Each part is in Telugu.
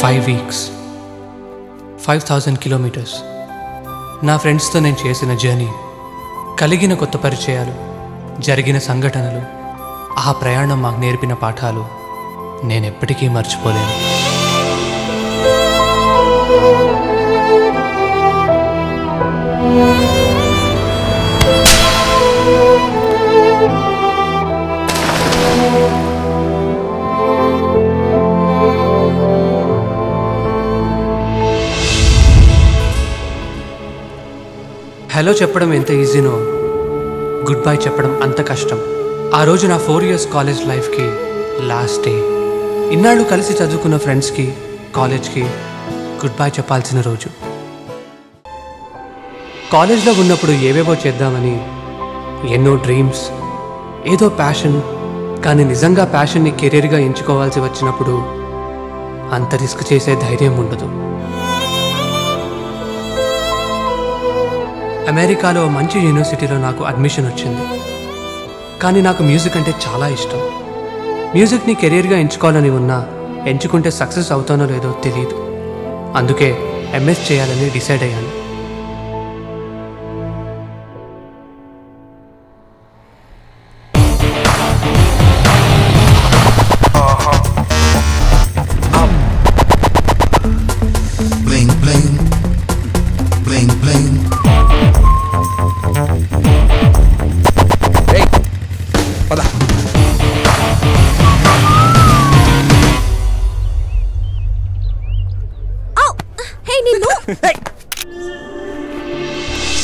5 weeks, 5,000 kilometers. నా ఫ్రెండ్స్తో నేను చేసిన జర్నీ, కలిగిన కొత్త పరిచయాలు, జరిగిన సంఘటనలు, ఆ ప్రయాణం మాకు నేర్పిన పాఠాలు నేనెప్పటికీ మర్చిపోలేను. హలో చెప్పడం ఎంత ఈజీనో గుడ్ బై చెప్పడం అంత కష్టం. ఆ రోజు నా 4 years కాలేజ్ లైఫ్కి లాస్ట్ డే. ఇన్నాళ్ళు కలిసి చదువుకున్న ఫ్రెండ్స్కి, కాలేజ్కి గుడ్ బై చెప్పాల్సిన రోజు. కాలేజ్లో ఉన్నప్పుడు ఏవేవో చేద్దామని ఎన్నో డ్రీమ్స్, ఏదో ప్యాషన్, కానీ నిజంగా ప్యాషన్ని కెరీర్గా ఎంచుకోవాల్సి వచ్చినప్పుడు అంత రిస్క్ చేసే ధైర్యం ఉండదు. అమెరికాలో మంచి యూనివర్సిటీలో నాకు అడ్మిషన్ వచ్చింది. కానీ నాకు మ్యూజిక్ అంటే చాలా ఇష్టం. మ్యూజిక్ని కెరీర్గా ఎంచుకోవాలని ఉన్నా ఎంచుకుంటే సక్సెస్ అవుతానో లేదో తెలియదు. అందుకే ఎంఎస్ చేయాలని డిసైడ్ అయ్యాను.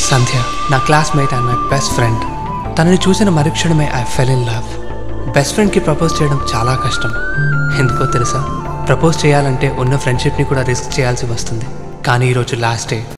సంధ్య నా classmate and my best friend. తనని చూసిన మరుక్షణమే I fell in love. Best ఫ్రెండ్కి ప్రపోజ్ చేయడం చాలా కష్టం. ఎందుకో తెలుసా? ప్రపోజ్ చేయాలంటే ఉన్న ఫ్రెండ్షిప్ని కూడా రిస్క్ చేయాల్సి వస్తుంది. కానీ ఈరోజు లాస్ట్ డే.